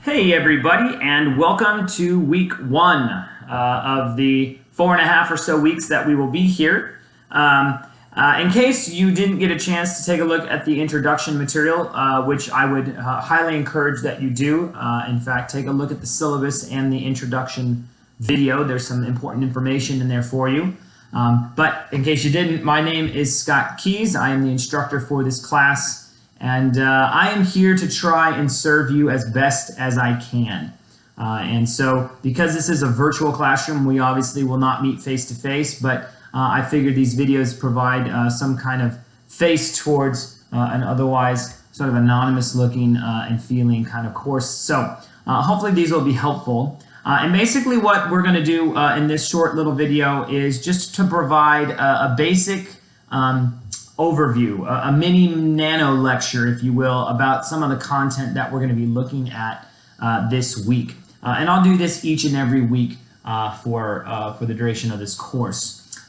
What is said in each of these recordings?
Hey everybody, and welcome to week one of the 4.5 or so weeks that we will be here. In case you didn't get a chance to take a look at the introduction material, which I would highly encourage that you do. In fact, take a look at the syllabus and the introduction video. There's some important information in there for you. But in case you didn't, my name is Scott Keys. I am the instructor for this class. And I am here to try and serve you as best as I can. And so because this is a virtual classroom, we obviously will not meet face to face, but I figured these videos provide some kind of face towards an otherwise sort of anonymous looking and feeling kind of course. So hopefully these will be helpful. And basically what we're going to do in this short little video is just to provide a basic overview, a mini nano lecture, if you will, about some of the content that we're going to be looking at this week. And I'll do this each and every week for the duration of this course.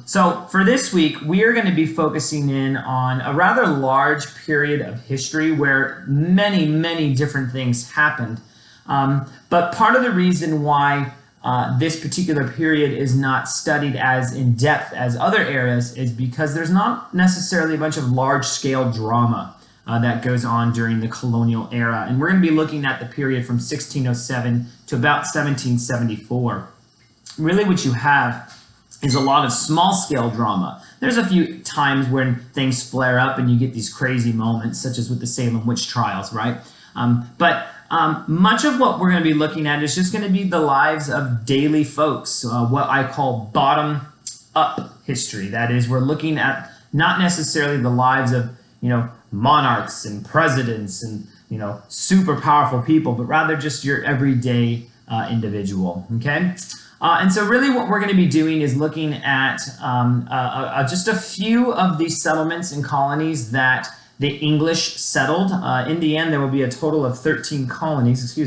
So for this week, we are going to be focusing in on a rather large period of history where many, many different things happened. But part of the reason why this particular period is not studied as in depth as other eras is because there's not necessarily a bunch of large-scale drama that goes on during the colonial era. And we're going to be looking at the period from 1607 to about 1774. Really what you have is a lot of small-scale drama. There's a few times when things flare up and you get these crazy moments, such as with the Salem witch trials, right? Much of what we're going to be looking at is just going to be the lives of daily folks, what I call bottom-up history. That is, we're looking at not necessarily the lives of, monarchs and presidents and, super powerful people, but rather just your everyday individual, okay? And so really what we're going to be doing is looking at just a few of these settlements and colonies that the English settled. In the end, there will be a total of 13 colonies,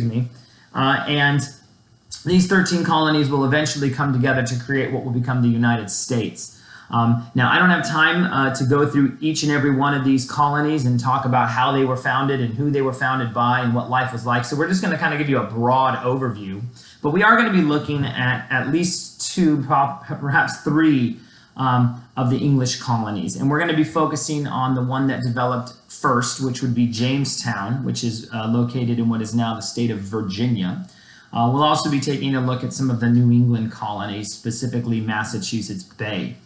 and these 13 colonies will eventually come together to create what will become the United States. Now, I don't have time to go through each and every one of these colonies and talk about how they were founded and who they were founded by and what life was like, so we're just going to kind of give you a broad overview. But we are going to be looking at least two, perhaps three, of the English colonies. And we're going to be focusing on the one that developed first, which would be Jamestown, which is located in what is now the state of Virginia. We'll also be taking a look at some of the New England colonies, specifically Massachusetts Bay.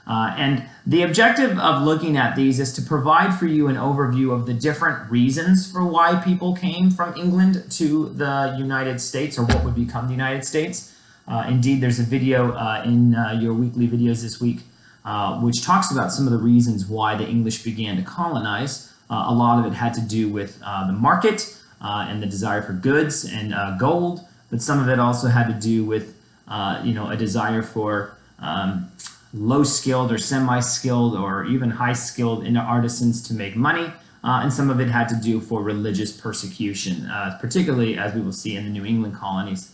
And the objective of looking at these is to provide for you an overview of the different reasons for why people came from England to the United States, or what would become the United States. Indeed, there's a video in your weekly videos this week which talks about some of the reasons why the English began to colonize. A lot of it had to do with the market and the desire for goods and gold, but some of it also had to do with a desire for low-skilled or semi-skilled or even high-skilled artisans to make money, and some of it had to do for religious persecution, particularly as we will see in the New England colonies.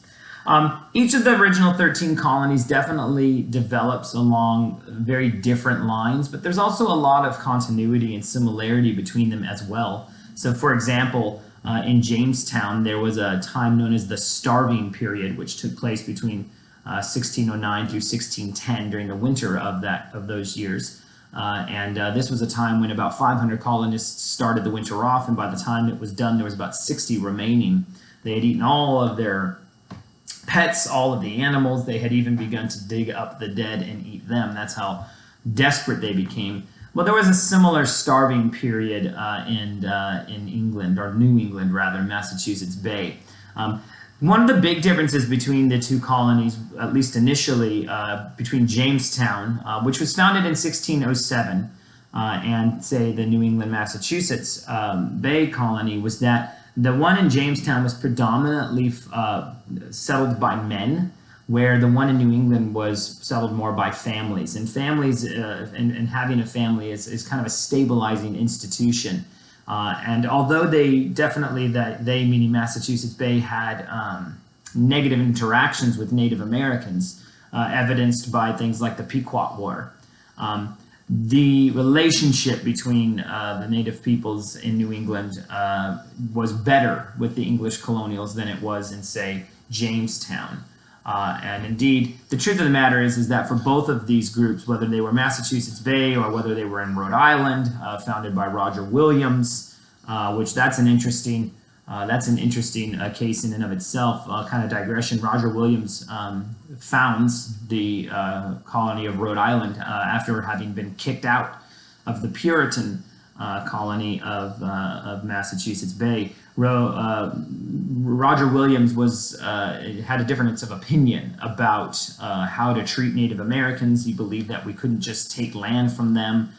Each of the original 13 colonies definitely develops along very different lines, but there's also a lot of continuity and similarity between them as well. So for example, in Jamestown, there was a time known as the Starving Period, which took place between 1609 through 1610 during the winter of those years. This was a time when about 500 colonists started the winter off, and by the time it was done, there was about 60 remaining. They had eaten all of their pets, all of the animals. They had even begun to dig up the dead and eat them. That's how desperate they became. Well, there was a similar starving period in England, or New England rather, Massachusetts Bay. One of the big differences between the two colonies, at least initially, between Jamestown, which was founded in 1607, and say the New England, Massachusetts Bay colony, was that the one in Jamestown was predominantly settled by men, where the one in New England was settled more by families. And families, and having a family is kind of a stabilizing institution. And although they meaning Massachusetts Bay, had negative interactions with Native Americans, evidenced by things like the Pequot War, the relationship between the native peoples in New England was better with the English colonials than it was in, say, Jamestown. And indeed, the truth of the matter is that for both of these groups, whether they were Massachusetts Bay or whether they were in Rhode Island, founded by Roger Williams, which that's an interesting case in and of itself. Kind of digression. Roger Williams founds the colony of Rhode Island after having been kicked out of the Puritan colony of Massachusetts Bay. Roger Williams had a difference of opinion about how to treat Native Americans. He believed that we couldn't just take land from them.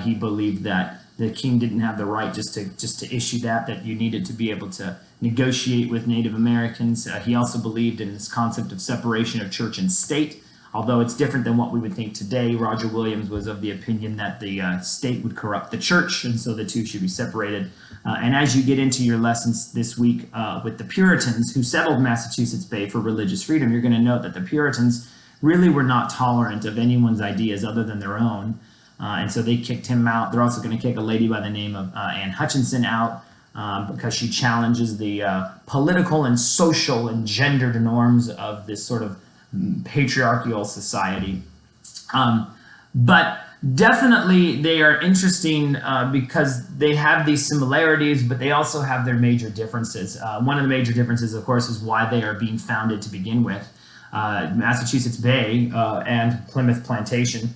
He believed that the king didn't have the right just to issue that you needed to be able to negotiate with Native Americans. He also believed in this concept of separation of church and state. Although it's different than what we would think today, Roger Williams was of the opinion that the state would corrupt the church, and so the two should be separated. And as you get into your lessons this week with the Puritans who settled Massachusetts Bay for religious freedom, you're going to note that the Puritans really were not tolerant of anyone's ideas other than their own. And so they kicked him out. They're also going to kick a lady by the name of Anne Hutchinson out because she challenges the political and social and gendered norms of this sort of patriarchal society. But definitely they are interesting because they have these similarities, but they also have their major differences. One of the major differences, of course, is why they are being founded to begin with. Massachusetts Bay and Plymouth Plantation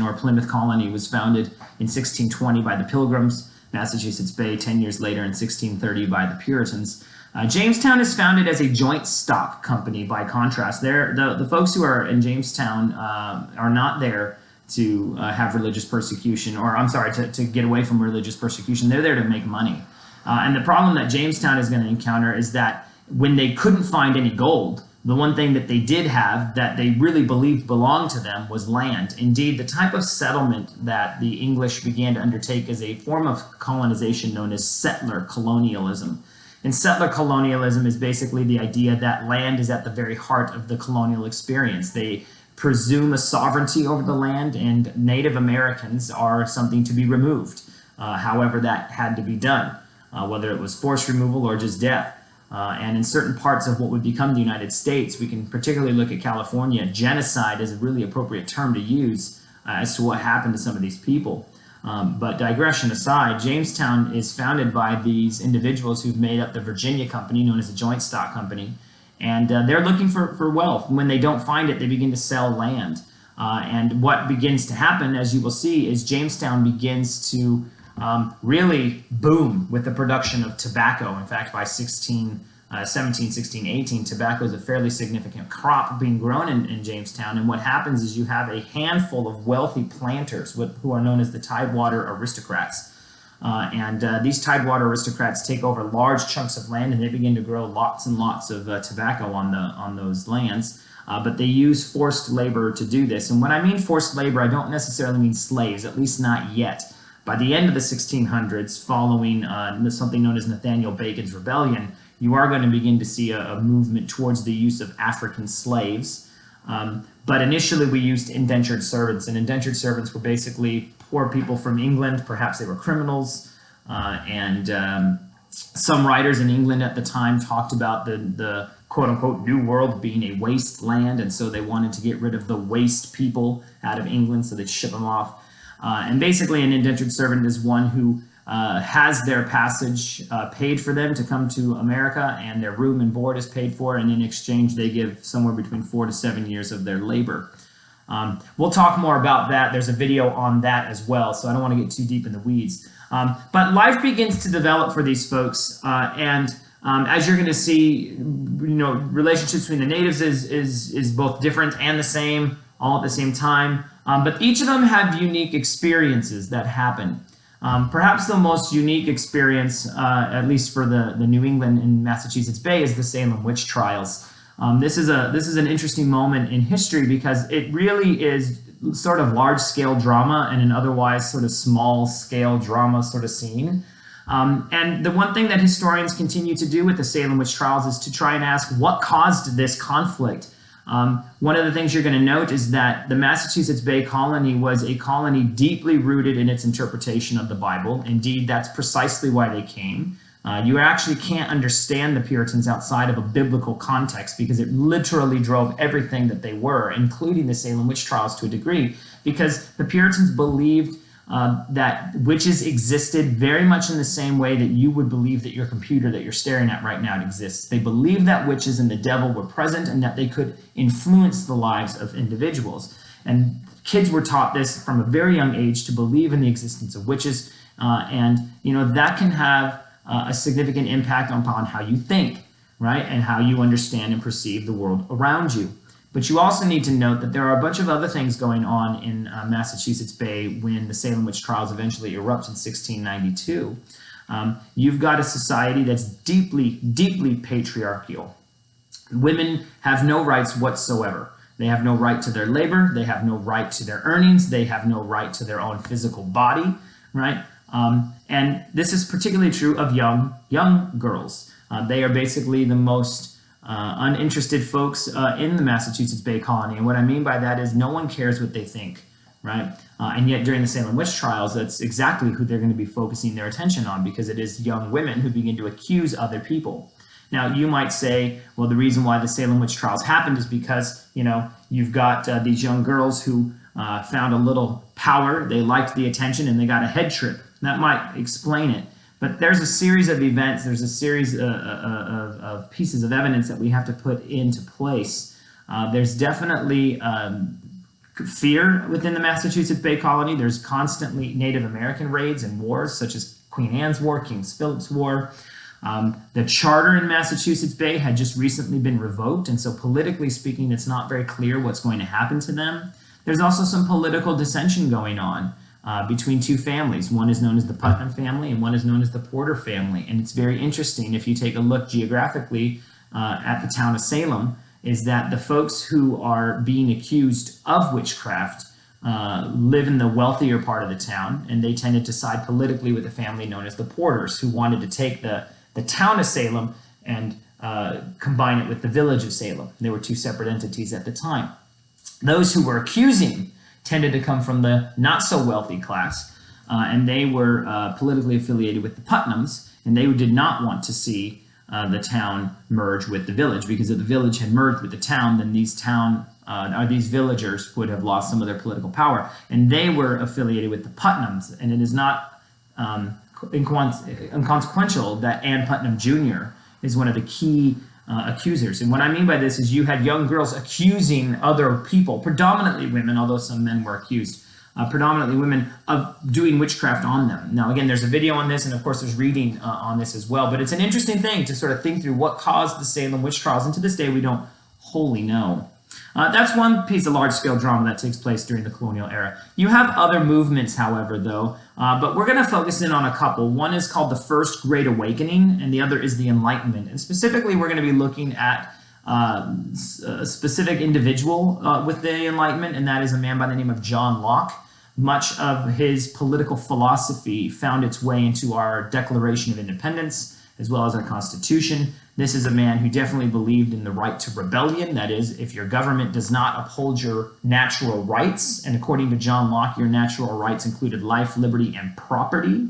or Plymouth Colony was founded in 1620 by the Pilgrims. Massachusetts Bay 10 years later in 1630 by the Puritans. Jamestown is founded as a joint stock company by contrast. The folks who are in Jamestown are not there to have religious persecution, or I'm sorry, to get away from religious persecution. They're there to make money. And the problem that Jamestown is going to encounter is that when they couldn't find any gold, the one thing that they did have that they really believed belonged to them was land. Indeed, the type of settlement that the English began to undertake is a form of colonization known as settler colonialism. And settler colonialism is basically the idea that land is at the very heart of the colonial experience. They presume a sovereignty over the land, and Native Americans are something to be removed, however that had to be done, whether it was forced removal or just death. And in certain parts of what would become the United States, we can particularly look at California. Genocide is a really appropriate term to use as to what happened to some of these people. But digression aside, Jamestown is founded by these individuals who've made up the Virginia Company, known as a joint stock company, and they're looking for wealth. When they don't find it, they begin to sell land. And what begins to happen, as you will see, is Jamestown begins to really boom with the production of tobacco. In fact, by 17, 16, 18, tobacco is a fairly significant crop being grown in Jamestown. And what happens is you have a handful of wealthy planters who are known as the Tidewater aristocrats. These Tidewater aristocrats take over large chunks of land, and they begin to grow lots and lots of tobacco on those lands. But they use forced labor to do this. And when I mean forced labor, I don't necessarily mean slaves, at least not yet. By the end of the 1600s, following something known as Nathaniel Bacon's Rebellion, you are going to begin to see a movement towards the use of African slaves. But initially we used indentured servants, and indentured servants were basically poor people from England. Perhaps they were criminals. Some writers in England at the time talked about the quote-unquote New World being a wasteland, and so they wanted to get rid of the waste people out of England, so they'd ship them off. And basically an indentured servant is one who has their passage paid for them to come to America, and their room and board is paid for, and in exchange they give somewhere between 4 to 7 years of their labor. We'll talk more about that. There's a video on that as well, so I don't want to get too deep in the weeds. But life begins to develop for these folks, as you're going to see, relationships between the natives is both different and the same, all at the same time. But each of them have unique experiences that happen. Perhaps the most unique experience, at least for the New England and Massachusetts Bay, is the Salem witch trials. This is an interesting moment in history because it really is sort of large-scale drama in an otherwise sort of small-scale drama sort of scene. And the one thing that historians continue to do with the Salem witch trials is to try and ask what caused this conflict. One of the things you're going to note is that the Massachusetts Bay Colony was a colony deeply rooted in its interpretation of the Bible. Indeed, that's precisely why they came. You actually can't understand the Puritans outside of a biblical context because it literally drove everything that they were, including the Salem witch trials to a degree, because the Puritans believed that witches existed very much in the same way that you would believe that your computer that you're staring at right now exists. They believed that witches and the devil were present and that they could influence the lives of individuals. And kids were taught this from a very young age to believe in the existence of witches, and that can have a significant impact upon how you think, right, and how you understand and perceive the world around you. But you also need to note that there are a bunch of other things going on in Massachusetts Bay when the Salem witch trials eventually erupt in 1692. You've got a society that's deeply, deeply patriarchal. Women have no rights whatsoever. They have no right to their labor. They have no right to their earnings. They have no right to their own physical body, right? And this is particularly true of young girls. They are basically the most uninterested folks in the Massachusetts Bay Colony. And what I mean by that is no one cares what they think, right? And yet during the Salem witch trials, that's exactly who they're going to be focusing their attention on, because it is young women who begin to accuse other people. Now, you might say, well, the reason why the Salem witch trials happened is because, you've got these young girls who found a little power, they liked the attention, and they got a head trip. That might explain it. But there's a series of events, there's a series of pieces of evidence that we have to put into place. There's definitely fear within the Massachusetts Bay Colony. There's constantly Native American raids and wars, such as Queen Anne's War, King Philip's War. The charter in Massachusetts Bay had just recently been revoked, and so politically speaking, it's not very clear what's going to happen to them. There's also some political dissension going on between two families. One is known as the Putnam family and one is known as the Porter family. And it's very interesting, if you take a look geographically at the town of Salem, is that the folks who are being accused of witchcraft live in the wealthier part of the town, and they tended to side politically with the family known as the Porters, who wanted to take the town of Salem and combine it with the village of Salem. They were two separate entities at the time. Those who were accusing tended to come from the not-so-wealthy class, and they were politically affiliated with the Putnams, and they did not want to see the town merge with the village, because if the village had merged with the town, then these villagers would have lost some of their political power, and they were affiliated with the Putnams. And it is not inconsequential that Ann Putnam Jr. is one of the key accusers. And what I mean by this is you had young girls accusing other people, predominantly women, although some men were accused, predominantly women, of doing witchcraft on them. Now, again, there's a video on this, and of course there's reading on this as well, but it's an interesting thing to sort of think through what caused the Salem witch trials, and to this day we don't wholly know. That's one piece of large-scale drama that takes place during the colonial era. You have other movements, however, though, but we're going to focus in on a couple. One is called the First Great Awakening, and the other is the Enlightenment. And specifically, we're going to be looking at a specific individual with the Enlightenment, and that is a man by the name of John Locke. Much of his political philosophy found its way into our Declaration of Independence, as well as our Constitution. This is a man who definitely believed in the right to rebellion. That is, if your government does not uphold your natural rights, and according to John Locke, your natural rights included life, liberty, and property.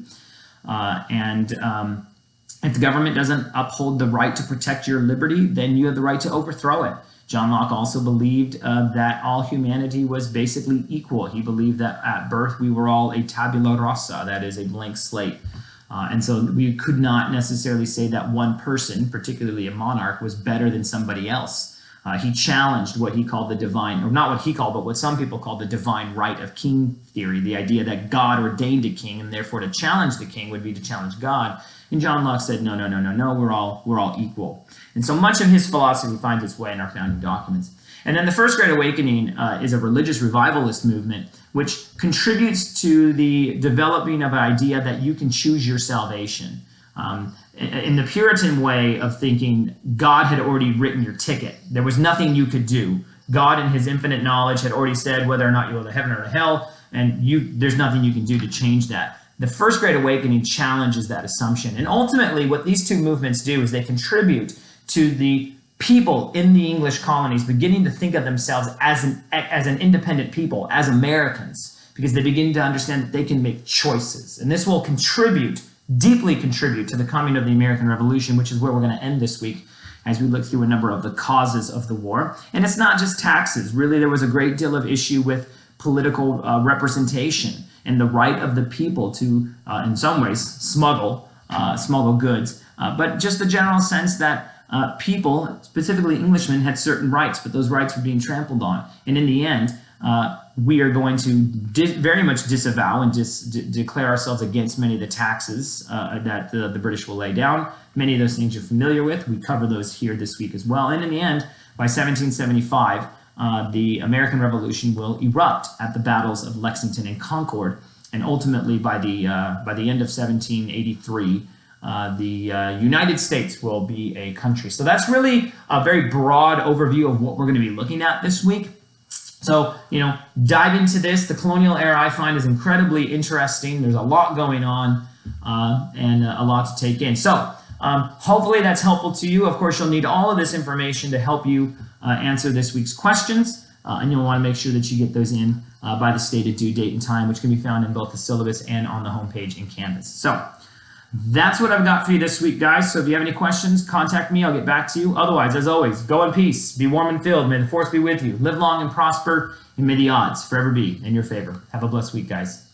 If the government doesn't uphold the right to protect your liberty, then you have the right to overthrow it. John Locke also believed that all humanity was basically equal. He believed that at birth we were all a tabula rasa, that is, a blank slate. And so we could not necessarily say that one person, particularly a monarch, was better than somebody else. He challenged what he called the divine, or not what he called, but what some people call the divine right of king theory, the idea that God ordained a king, and therefore to challenge the king would be to challenge God. And John Locke said, no, we're all equal. And so much of his philosophy finds its way in our founding documents. And then the First Great Awakening is a religious revivalist movement which contributes to the developing of an idea that you can choose your salvation. In the Puritan way of thinking, God had already written your ticket. There was nothing you could do. God, in his infinite knowledge, had already said whether or not you go to heaven or to hell, and there's nothing you can do to change that. The First Great Awakening challenges that assumption. And ultimately, what these two movements do is they contribute to the people in the English colonies beginning to think of themselves as an independent people, as Americans, because they begin to understand that they can make choices. And this will deeply contribute to the coming of the American Revolution, which is where we're going to end this week as we look through a number of the causes of the war. And it's not just taxes. Really, there was a great deal of issue with political representation and the right of the people to, in some ways, smuggle goods. But just the general sense that people, specifically Englishmen, had certain rights, but those rights were being trampled on. And in the end, we are going to very much disavow and declare ourselves against many of the taxes that the British will lay down. Many of those things you're familiar with. We cover those here this week as well. And in the end, by 1775, the American Revolution will erupt at the battles of Lexington and Concord. And ultimately, by the end of 1783, the United States will be a country. So that's really a very broad overview of what we're going to be looking at this week. So, dive into this. The colonial era, I find, is incredibly interesting. There's a lot going on and a lot to take in. So, hopefully that's helpful to you. Of course, you'll need all of this information to help you answer this week's questions. And you'll want to make sure that you get those in by the stated due date and time, which can be found in both the syllabus and on the homepage in Canvas. So, that's what I've got for you this week, guys. So if you have any questions, contact me. I'll get back to you. Otherwise, as always, go in peace. Be warm and filled. May the force be with you. Live long and prosper, and may the odds forever be in your favor. Have a blessed week, guys.